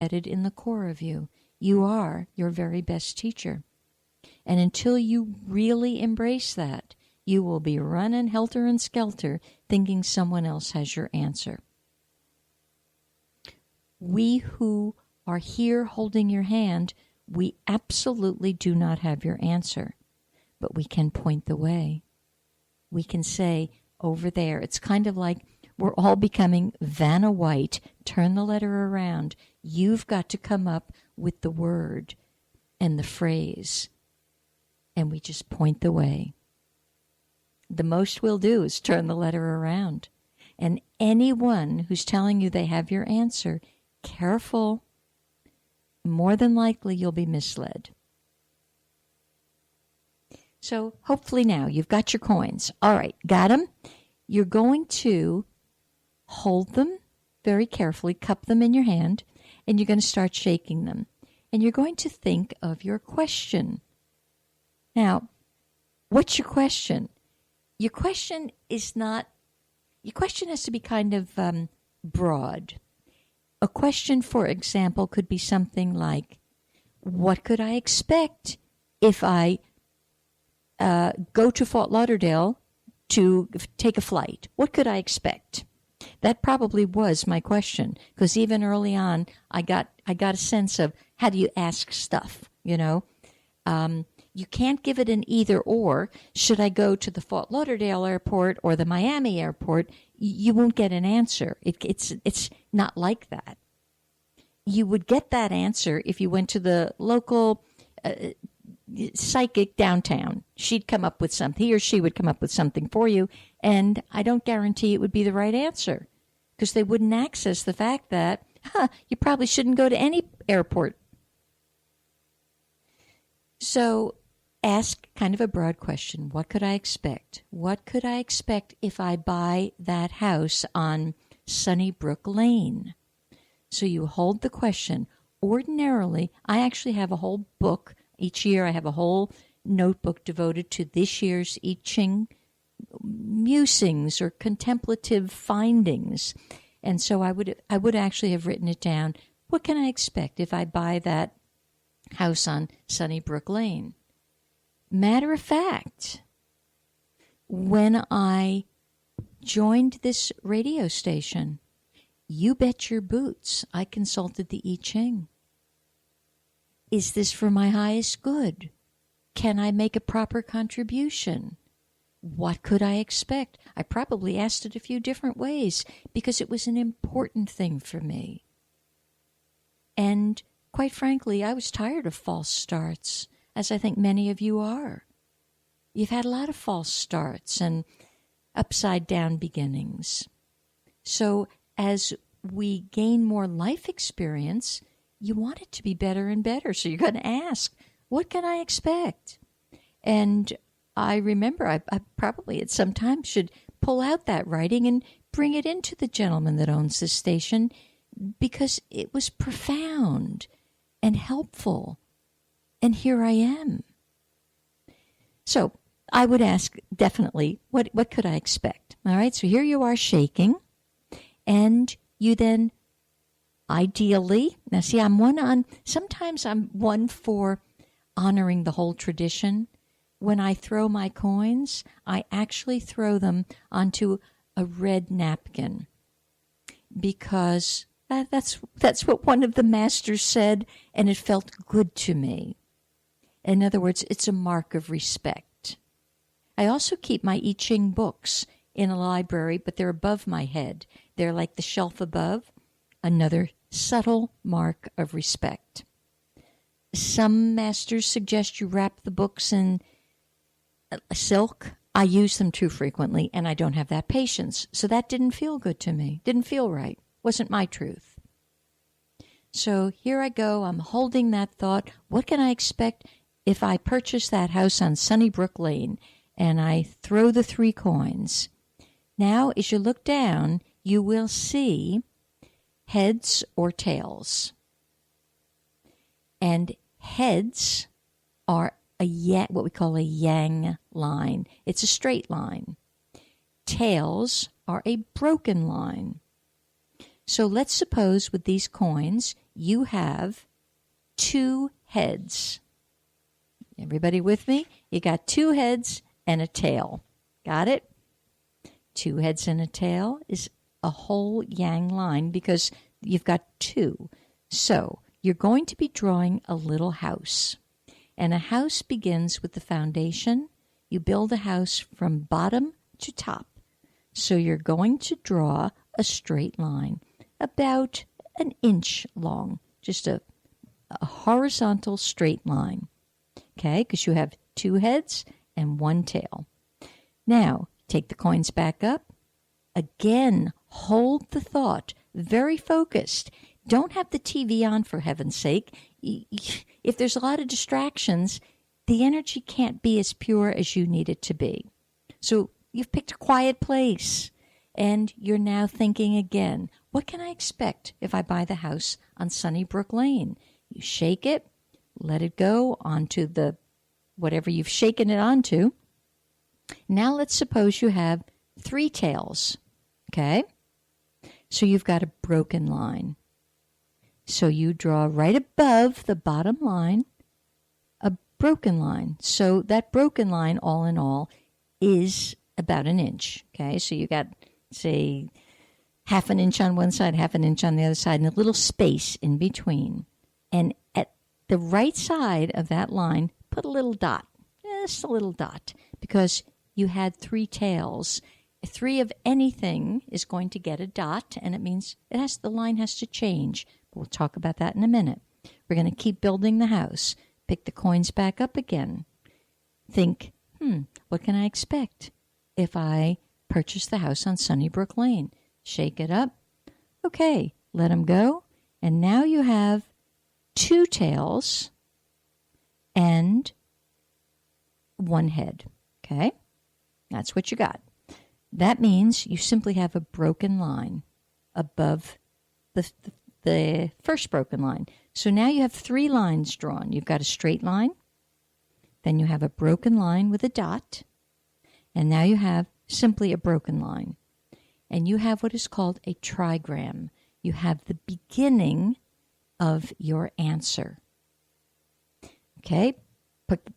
embedded in the core of you. You are your very best teacher. And until you really embrace that, you will be running helter and skelter thinking someone else has your answer. We who are here holding your hand, we absolutely do not have your answer, but we can point the way. We can say, over there. It's kind of like we're all becoming Vanna White. Turn the letter around. You've got to come up with the word and the phrase, and we just point the way. The most we'll do is turn the letter around. And anyone who's telling you they have your answer, careful. More than likely you'll be misled. So hopefully now you've got your coins. All right, got them? You're going to hold them very carefully, cup them in your hand, and you're going to start shaking them. And you're going to think of your question. Now, what's your question? Your question has to be kind of broad. A question, for example, could be something like, what could I expect if I go to Fort Lauderdale to take a flight? What could I expect? That probably was my question, because even early on, I got a sense of how do you ask stuff, you know? You can't give it an either or. Should I go to the Fort Lauderdale airport or the Miami airport? You won't get an answer. It's not like that. You would get that answer if you went to the local psychic downtown. She'd come up with something. He or she would come up with something for you, and I don't guarantee it would be the right answer, because they wouldn't access the fact that you probably shouldn't go to any airport. So ask kind of a broad question. What could I expect? What could I expect if I buy that house on Sunnybrook Lane? So you hold the question. Ordinarily, I actually have a whole book. Each year I have a whole notebook devoted to this year's I Ching musings or contemplative findings. And so I would actually have written it down. What can I expect if I buy that house on Sunnybrook Lane? Matter of fact, when I joined this radio station, you bet your boots I consulted the I Ching. Is this for my highest good? Can I make a proper contribution? What could I expect? I probably asked it a few different ways because it was an important thing for me. And quite frankly, I was tired of false starts, as I think many of you are. You've had a lot of false starts and upside-down beginnings. So as we gain more life experience, you want it to be better and better. So you're going to ask, what can I expect? And I remember I probably at some time should pull out that writing and bring it into the gentleman that owns this station, because it was profound and helpful. And here I am. So I would ask definitely, what could I expect? All right, so here you are shaking, and you then ideally, now see, sometimes I'm one for honoring the whole tradition. When I throw my coins, I actually throw them onto a red napkin, because that's what one of the masters said, and it felt good to me. In other words, it's a mark of respect. I also keep my I Ching books in a library, but they're above my head. They're like the shelf above, another subtle mark of respect. Some masters suggest you wrap the books in silk. I use them too frequently, and I don't have that patience. So that didn't feel good to me. Didn't feel right. Wasn't my truth. So here I go. I'm holding that thought. What can I expect if I purchase that house on Sunnybrook Lane? And I throw the 3 coins. Now, as you look down, you will see heads or tails. And heads are what we call a yang line. It's a straight line. Tails are a broken line. So let's suppose with these coins, you have two heads. Everybody with me? You got two heads and a tail. Got it? Two heads and a tail is a whole yang line because you've got two. So you're going to be drawing a little house. And a house begins with the foundation. You build a house from bottom to top. So you're going to draw a straight line, about an inch long, just a horizontal straight line. Okay, because you have two heads and one tail. Now, take the coins back up. Again, hold the thought, very focused. Don't have the TV on, for heaven's sake. If there's a lot of distractions, the energy can't be as pure as you need it to be. So you've picked a quiet place, and you're now thinking again, what can I expect if I buy the house on Sunnybrook Lane? You shake it, let it go onto the whatever you've shaken it onto. Now let's suppose you have three tails, okay? So you've got a broken line. So you draw right above the bottom line a broken line. So that broken line, all in all, is about an inch, okay? So you got, say, half an inch on one side, half an inch on the other side, and a little space in between. And at the right side of that line, put a little dot, just a little dot, because you had three tails. Three of anything is going to get a dot, and it means the line has to change. We'll talk about that in a minute. We're going to keep building the house. Pick the coins back up again. Think, what can I expect if I purchase the house on Sunnybrook Lane? Shake it up. Okay, let them go. And now you have two tails and one head. Okay? That's what you got. That means you simply have a broken line above the first broken line. So now you have three lines drawn. You've got a straight line, then you have a broken line with a dot, and now you have simply a broken line. And you have what is called a trigram. You have the beginning of your answer. Okay,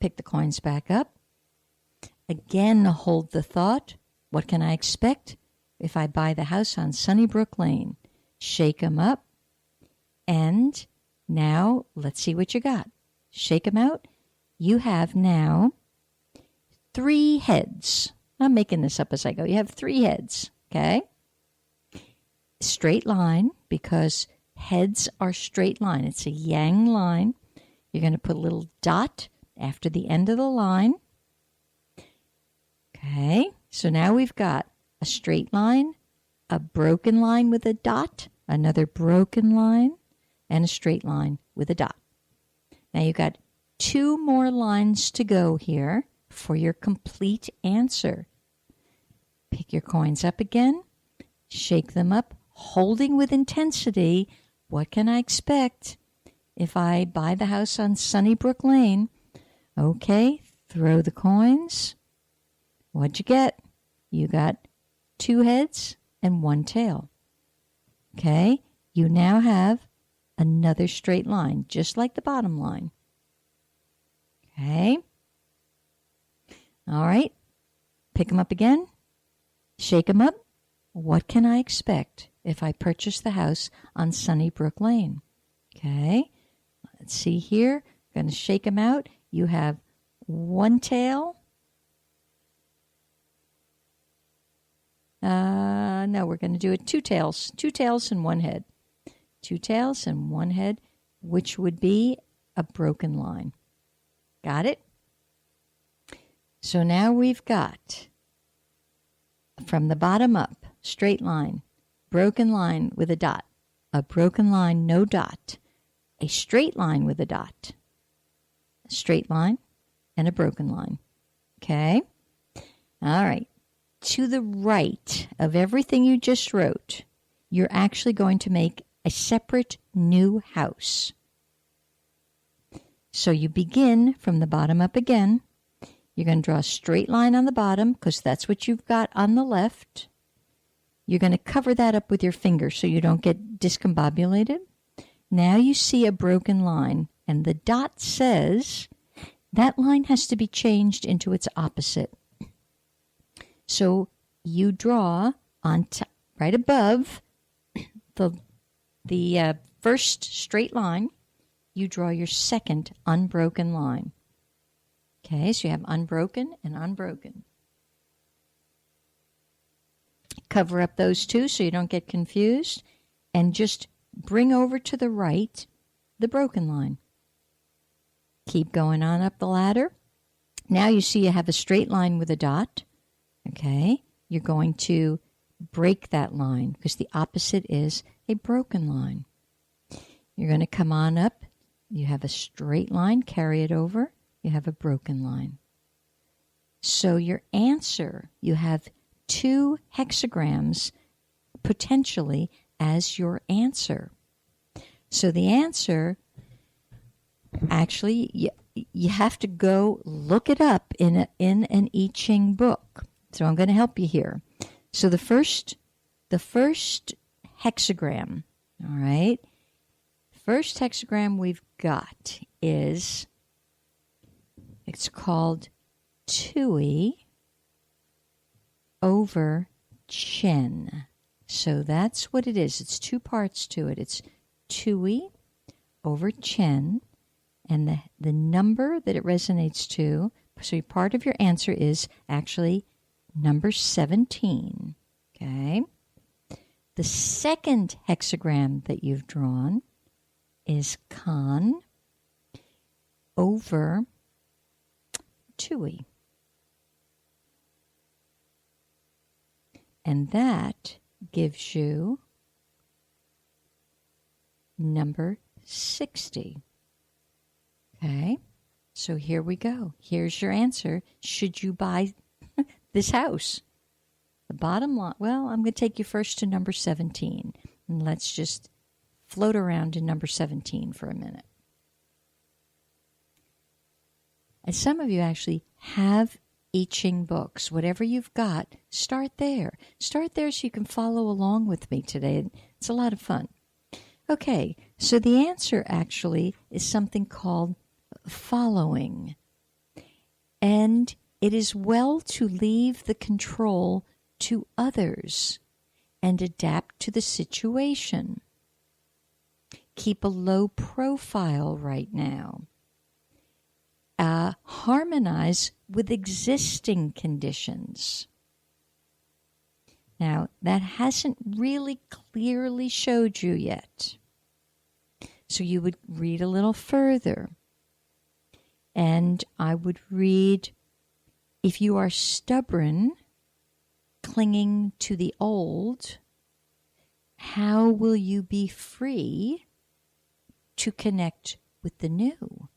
pick the coins back up. Again, hold the thought. What can I expect if I buy the house on Sunnybrook Lane? Shake them up. And now let's see what you got. Shake them out. You have now three heads. I'm making this up as I go. You have three heads, okay? Straight line, because heads are straight line. It's a yang line. You're going to put a little dot after the end of the line. Okay, so now we've got a straight line, a broken line with a dot, another broken line, and a straight line with a dot. Now you've got two more lines to go here for your complete answer. Pick your coins up again, shake them up, holding with intensity. What can I expect if I buy the house on Sunnybrook Lane? Okay, throw the coins. What'd you get? You got two heads and one tail. Okay, you now have another straight line, just like the bottom line. Okay. All right. Pick them up again. Shake them up. What can I expect if I purchase the house on Sunnybrook Lane? Okay. Let's see here. Going to shake them out. You have one tail. No, we're going to do it two tails. Two tails and one head. Two tails and one head, which would be a broken line. Got it? So now we've got, from the bottom up, straight line, broken line with a dot, a broken line, no dot, a straight line with a dot, a straight line, and a broken line. Okay? All right. To the right of everything you just wrote, you're actually going to make a separate new house. So you begin from the bottom up again. You're going to draw a straight line on the bottom because that's what you've got on the left. You're going to cover that up with your finger so you don't get discombobulated. Now you see a broken line, and the dot says that line has to be changed into its opposite. So you draw on right above the first straight line, you draw your second unbroken line. Okay, so you have unbroken and unbroken. Cover up those two so you don't get confused, and just bring over to the right the broken line. Keep going on up the ladder. Now you see you have a straight line with a dot. Okay, you're going to break that line because the opposite is a broken line. You're going to come on up. You have a straight line, carry it over. You have a broken line. So your answer, you have 2 hexagrams potentially as your answer. So the answer, actually, you have to go look it up in an I Ching book. So I'm going to help you here. So the first hexagram, all right, first hexagram we've got is, it's called Tui over Chen. So that's what it is. It's 2 parts to it. It's Tui over Chen, and the number that it resonates to, so part of your answer is actually number 17. Okay? The second hexagram that you've drawn is Kan over Tui. And that gives you number 60. Okay? So here we go. Here's your answer. Should you buy this house? The bottom line, well, I'm going to take you first to number 17. And let's just float around in number 17 for a minute. And some of you actually have I Ching books. Whatever you've got, start there. Start there so you can follow along with me today. It's a lot of fun. Okay, so the answer actually is something called following. And it is well to leave the control to others and adapt to the situation. Keep a low profile right now. Harmonize with existing conditions. Now, that hasn't really clearly showed you yet. So you would read a little further. And I would read, if you are stubborn, clinging to the old, how will you be free to connect with the new?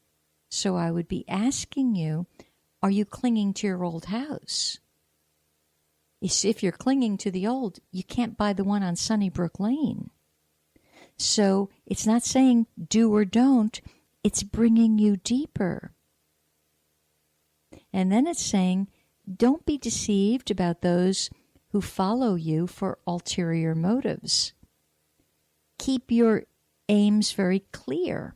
So I would be asking you, are you clinging to your old house? If you're clinging to the old, you can't buy the one on Sunnybrook Lane. So it's not saying do or don't, it's bringing you deeper. And then it's saying, don't be deceived about those who follow you for ulterior motives. Keep your aims very clear.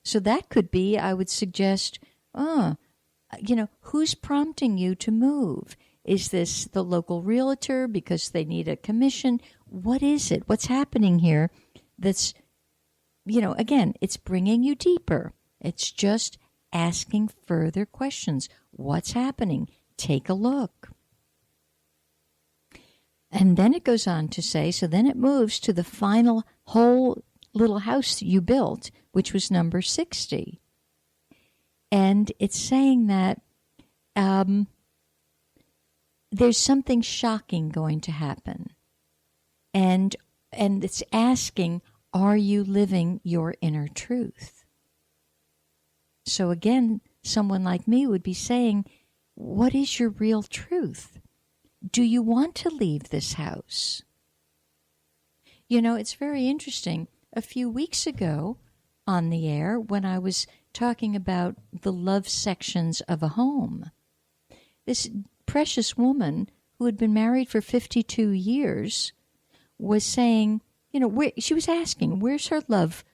So that could be, I would suggest, who's prompting you to move? Is this the local realtor because they need a commission? What is it? What's happening here? That's, again, it's bringing you deeper. It's just asking further questions. What's happening? Take a look. And then it goes on to say, so then it moves to the final whole little house you built, which was number 60. And it's saying that there's something shocking going to happen. And it's asking, are you living your inner truth? So again, someone like me would be saying, what is your real truth? Do you want to leave this house? It's very interesting. A few weeks ago on the air, when I was talking about the love sections of a home, this precious woman who had been married for 52 years was saying, she was asking, where's her love